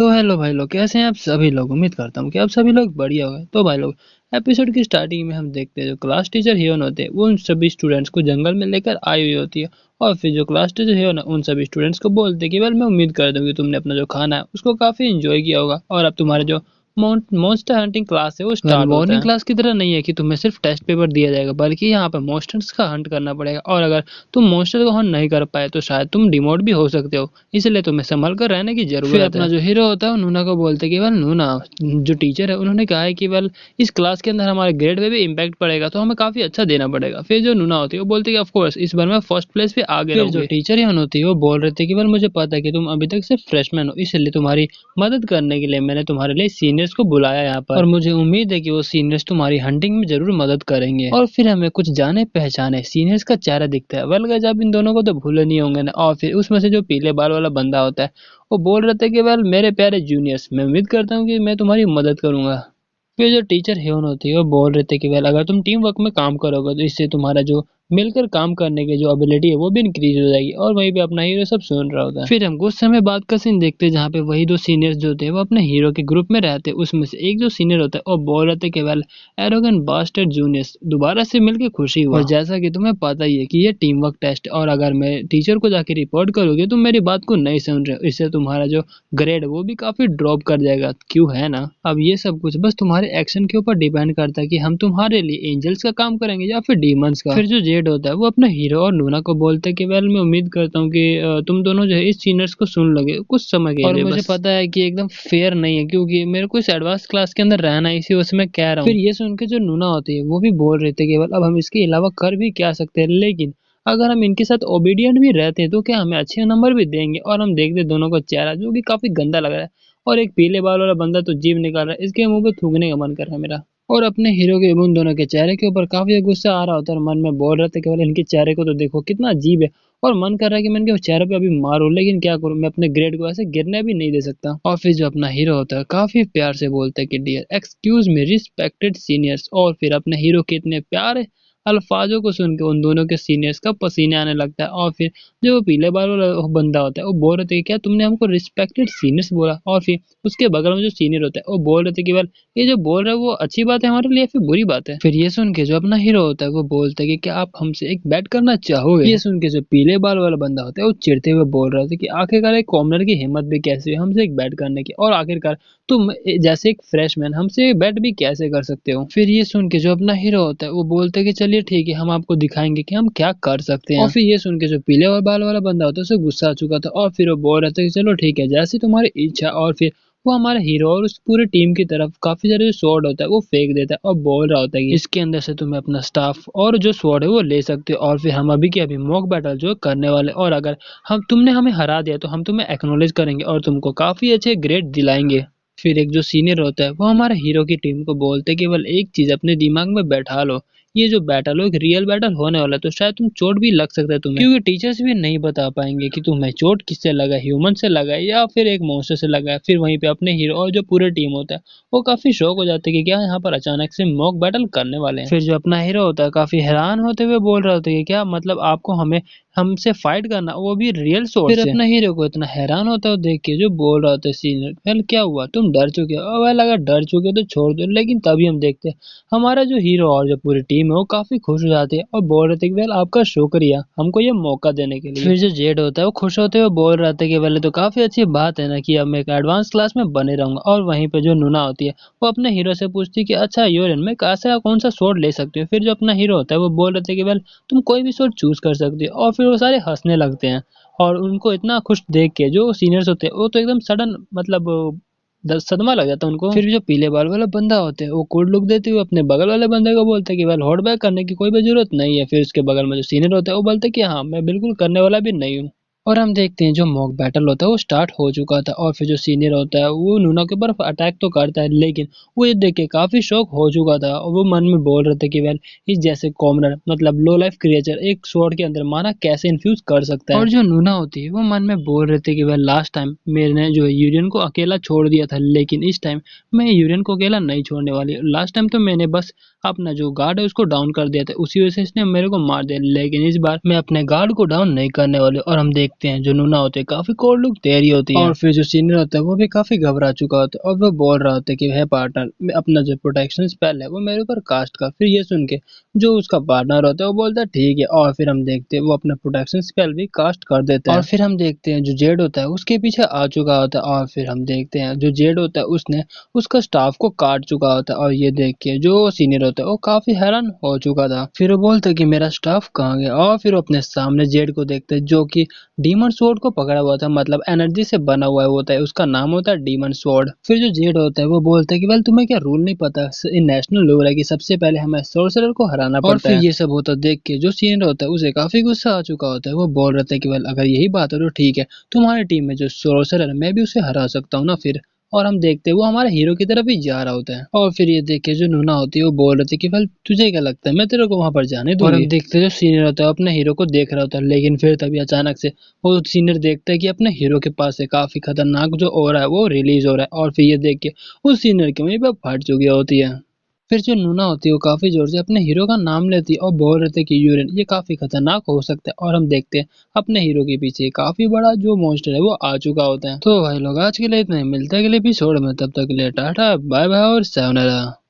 तो हेलो भाई लोग, कैसे हैं आप सभी लोग। उम्मीद करता हूँ कि आप सभी लोग बढ़िया होंगे। तो भाई लोग, एपिसोड की स्टार्टिंग में हम देखते हैं जो क्लास टीचर हियोन होते हैं वो उन सभी स्टूडेंट्स को जंगल में लेकर आई हुई होती है। और फिर जो क्लास टीचर हियोन है उन सभी स्टूडेंट्स को बोलते हैं कि वेल मैं उम्मीद करता हूँ कि तुमने अपना जो खाना है उसको काफी इंजॉय किया होगा और अब तुम्हारे जो मॉन्स्टर हंटिंग क्लास है वो स्टार्ट होता है। मॉर्निंग क्लास की तरह नहीं है कि तुम्हें सिर्फ टेस्ट पेपर दिया जाएगा, बल्कि यहाँ पे मॉन्स्टर्स का हंट करना पड़ेगा और अगर तुम मॉन्स्टर को हंट नहीं कर पाए तो शायद तुम डिमोट भी हो सकते हो, इसलिए तुम्हें संभल कर रहने की जरूरत है। फिर अपना जो हीरो होता है वो नूना को बोलते हैं कि वेल नूना, जो टीचर है उन्होंने कहा है कि वेल इस क्लास के अंदर हमारे ग्रेड पे भी इम्पैक्ट पड़ेगा तो हमें काफी अच्छा देना पड़ेगा। फिर जो नूना होती है वो बोलती है ऑफ कोर्स इस बार मैं फर्स्ट प्लेस पे आगे रहूंगी। फिर जो टीचर ही होती है वो बोल रहे थे कि वेल मुझे पता है कि तुम अभी तक सिर्फ फ्रेशमैन हो, इसलिए तुम्हारी मदद करने के लिए मैंने तुम्हारे लिए सीनियर्स को बुलाया यहाँ पर और मुझे उम्मीद है कि वो सीनियर्स तुम्हारी हंटिंग में जरूर मदद करेंगे। और फिर हमें कुछ जाने पहचाने सीनियर्स का चेहरा दिखता है। वेल गाइस, आप इन दोनों को तो भूले नहीं होंगे ना। और फिर उसमें से जो पीले बाल वाला बंदा होता है वो बोल रहे थे कि वेल मेरे प्यारे जूनियर्स, मैं उम्मीद करता हूँ कि मैं तुम्हारी मदद करूंगा। फिर जो टीचर हेवन होती है वो बोल रहे थे कि वेल अगर तुम टीम वर्क में काम करोगे तो इससे तुम्हारा जो मिलकर काम करने की जो एबिलिटी है वो भी इंक्रीज हो जाएगी। और वहीं पे अपना हीरो सब सुन रहा होता है। फिर हम कुछ समय बाद का सीन देखते हैं जहाँ पे वही दो सीनियर्स जो थे वो अपने हीरो के ग्रुप में रहते हैं। उसमें से एक जो सीनियर होता है वो बोल रहे थे कि वेल एरोगेंट बास्टर्ड जूनियर्स, दोबारा से मिलकर खुशी हुआ। और जैसा कि तुम्हें पता ही है कि ये टीम वर्क टेस्ट और अगर मैं टीचर को जाके रिपोर्ट करोगे तुम मेरी बात को नहीं सुन रहे हो, इससे तुम्हारा जो ग्रेड वो भी काफी ड्रॉप कर जाएगा, क्यों है ना। अब ये सब कुछ बस तुम्हारे एक्शन के ऊपर डिपेंड करता है कि हम तुम्हारे लिए एंजल्स का काम करेंगे या फिर डीमंस का। फिर जो जेड होता है वो अपना हीरो और नूना को बोलते हैं कि वेल मैं उम्मीद करता हूँ कि तुम दोनों जो है इस सीनियर्स को सुन लोगे कुछ समय के लिए। और मुझे पता है कि एकदम फेयर नहीं है क्योंकि मेरे को इस एडवांस क्लास के अंदर रहना है, इसी वजह से मैं कह रहा हूँ। फिर ये सुन के जो नूना होती है वो भी बोल रहे थे कि वेल अब हम इसके अलावा कर भी क्या सकते हैं, लेकिन अगर हम इनके साथ ओबीडियंट भी रहते हैं तो क्या हमें अच्छे नंबर भी देंगे। और हम देखते दोनों का चेहरा जो कि काफी गंदा लग रहा है और एक पीले बाल वाला बंदा तो जीभ निकाल रहा है, इसके मुंह पे थूकने का मन कर रहा है मेरा। और अपने हीरो के उन दोनों के चेहरे के ऊपर काफी गुस्सा आ रहा होता है और मन में बोल रहे थे केवल इनके चेहरे को तो देखो कितना अजीब है। और मन कर रहा है कि मैं इनके चेहरे पे अभी मारूं, लेकिन क्या करूं, मैं अपने ग्रेड को ऐसे गिरने भी नहीं दे सकता। और फिर जो अपना हीरो होता है काफी प्यार से बोलता है कि dear excuse me respected seniors. और फिर अपने हीरो के इतने प्यारे अल्फाजों को सुन के उन दोनों के सीनियर्स का पसीने आने लगता है। और फिर जो पीले बाल वाला बंदा होता है वो बोल रहे थे कि क्या तुमने हमको रिस्पेक्टेड सीनियर्स बोला। और फिर उसके बगल में जो सीनियर होता है वो बोल रहे थे कि वेल ये जो बोल रहा है वो अच्छी बात है हमारे लिए फिर बुरी बात है। फिर ये सुन के जो अपना हीरो होता है वो बोलता है कि क्या आप हमसे एक बैट करना चाहोगे। ये सुन के जो पीले बाल वाला बंदा होता है वो चिढ़ते हुए बोल रहा था कि आखिरकार एक कॉमनर की हिम्मत भी कैसे है हमसे एक बैट करने की, और आखिरकार तुम जैसे एक फ्रेशमैन हमसे बैट भी कैसे कर सकते हो। फिर ये सुन के जो अपना हीरो होता है वो बोलता है कि चलिए ठीक है, हम आपको दिखाएंगे कि हम क्या कर सकते हैं। और फिर ये सुन के जो पीले और बाल वाला बंदा होता है उसे गुस्सा आ चुका था और फिर वो बोल रहा था कि चलो ठीक है जैसी तुम्हारी इच्छा। और फिर वो हमारे हीरो और उस पूरी टीम की तरफ काफी सारे जो स्वॉर्ड होता है वो फेंक देता है और बोल रहा होता है कि इसके अंदर से तुम्हें अपना स्टाफ और जो स्वॉर्ड है वो ले सकते हो। और फिर हम अभी के अभी मॉक बैटल जो करने वाले, और अगर हम तुमने हमें हरा दिया तो हम तुम्हें एक्नॉलेज करेंगे और तुमको काफी अच्छे ग्रेड दिलाएंगे। फिर एक जो सीनियर होता है वो हमारे हीरो की टीम को बोलते केवल एक चीज अपने दिमाग में बैठा लो, ये जो बैटल हो एक रियल बैटल होने वाला है तो शायद तुम चोट भी लग सकता है तुम्हें, क्योंकि टीचर्स भी नहीं बता पाएंगे कि तुम्हें चोट किससे लगा है, ह्यूमन से लगा है या फिर एक मॉन्स्टर से लगा है। फिर वहीं पे अपने हीरो और जो पूरी टीम होता है वो काफी शौक हो जाते हैं कि क्या यहाँ पर अचानक से मॉक बैटल करने वाले हैं। फिर जो अपना हीरो होता है काफी हैरान होते हुए बोल रहा होता है कि क्या मतलब आपको हमें हमसे फाइट करना, वो भी रियल सोर्स से। फिर अपना हीरो को इतना हैरान होता है देख के जो बोल रहा होता है सीनियर, वेल क्या हुआ तुम डर चुके हो। वेल अगर डर चुके हो तो छोड़ दो, लेकिन तभी हम देखते हैं हमारा जो हीरो और जो पूरी टीम है वो काफी खुश हो जाती है और बोल रहे थे कि वेल आपका शुक्रिया हमको ये मौका देने के लिए। फिर जो जेड होता है वो खुश होते हुए बोल रहा था कि वेल तो काफी अच्छी बात है ना कि अब मैं एक एडवांस क्लास में बने रहूंगा। और वहीं पे जो नूना होती है वो अपने हीरो से पूछती है कि अच्छा यूरेन में कैसा कौन सा स्वॉर्ड ले सकती हूँ। फिर जो अपना हीरो होता है वो बोल रहे थे कि वेल तुम कोई भी स्वॉर्ड चूज कर सकती हो। और फिर वो सारे हंसने लगते हैं और उनको इतना खुश देख के जो सीनियर्स होते हैं वो तो एकदम सडन मतलब सदमा लग जाता है उनको। फिर जो पीले बाल वाला बंदा होता है वो कूल लुक देते हुए अपने बगल वाले बंदे को बोलता है कि वेल होल्ड बैक करने की कोई भी जरूरत नहीं है। फिर उसके बगल में जो सीनियर होता है वो बोलता है कि हाँ मैं बिल्कुल करने वाला भी नहीं हूँ। और हम देखते हैं जो मॉक बैटल होता है वो स्टार्ट हो चुका था और फिर जो सीनियर होता है वो नूना के ऊपर अटैक तो करता है, लेकिन वो ये देख के काफी शॉक हो चुका था और वो मन में बोल रहे थे कि वेल इस जैसे कॉमनर मतलब लो लाइफ क्रिएचर एक स्वॉर्ड के अंदर माना कैसे इन्फ्यूज कर सकता है। और जो नूना होती है वो मन में बोल रहे थे कि वेल लास्ट टाइम मैंने जो यूरियन को अकेला छोड़ दिया था, लेकिन इस टाइम मैं यूरियन को अकेला नहीं छोड़ने वाली। लास्ट टाइम तो मैंने बस अपना जो गार्ड है उसको डाउन कर दिया था, उसी वजह से इसने मेरे को मार दिया। लेकिन इस बार मैं अपने गार्ड को डाउन नहीं करने वाले। और हम देखते हैं जो नूना होते हैं काफी कोल्ड लुक तैयारी होती है, और फिर जो सीनियर होता है वो भी काफी घबरा चुका होता है और वो बोल रहा होता है कि है पार्टनर, अपना जो प्रोटेक्शन स्पेल है वो मेरे ऊपर कास्ट कर। फिर ये सुन के जो उसका पार्टनर होता है वो बोलता है ठीक है, और फिर हम देखते हैं वो अपना प्रोटेक्शन स्पेल भी कास्ट कर देता है। और फिर हम देखते हैं जो जेड होता है उसके पीछे आ चुका होता है, और फिर हम देखते हैं जो जेड होता है उसने उसका स्टाफ को काट चुका होता है। और ये देख के जो सीनियर होता है वो काफी हैरान हो चुका था। फिर वो बोलता है कि मेरा स्टाफ कहाँ गया, और फिर वो अपने सामने जेड को देखते हैं जो कि डीमन स्वॉर्ड को पकड़ा हुआ था, मतलब एनर्जी से बना हुआ होता है, उसका नाम होता है डीमन स्वॉर्ड। फिर जो जेड होता है वो बोलता है कि वेल तुम्हें क्या रूल नहीं पता, नेशनल रूल है कि सबसे पहले हमें सोर्सरर को हराना पड़ता है। और फिर ये सब होता देख के जो सीनियर होता है उसे काफी गुस्सा आ चुका होता है। वो बोल रहा था कि वेल अगर यही बात है तो ठीक है, तुम्हारी टीम में जो सोर्सरर है मैं भी उसे हरा सकता हूँ ना फिर। और हम देखते हैं वो हमारे हीरो की तरफ ही जा रहा होता है। और फिर ये देख के जो नूना होती है वो बोल रही थी कि वेल तुझे क्या लगता है मैं तेरे को वहां पर जाने दूंगी। और हम देखते हैं जो सीनियर होता है अपने हीरो को देख रहा होता है, लेकिन फिर तभी अचानक से वो सीनियर देखता है कि अपने हीरो के पास से काफी खतरनाक जो हो रहा है वो रिलीज हो रहा है। और फिर ये देख के उस सीनियर की वहीं पर फट चुकी होती है। फिर जो नूना होती है वो काफी जोर से अपने हीरो का नाम लेती है और बोल रहे थे कि यूरेन ये काफी खतरनाक हो सकता है। और हम देखते हैं अपने हीरो के पीछे काफी बड़ा जो मॉन्स्टर है वो आ चुका होता है। तो भाई लोग आज के लिए इतना ही, मिलते हैं अगले एपिसोड में, तब तक के लिए टाटा बाय बाय और sayonara।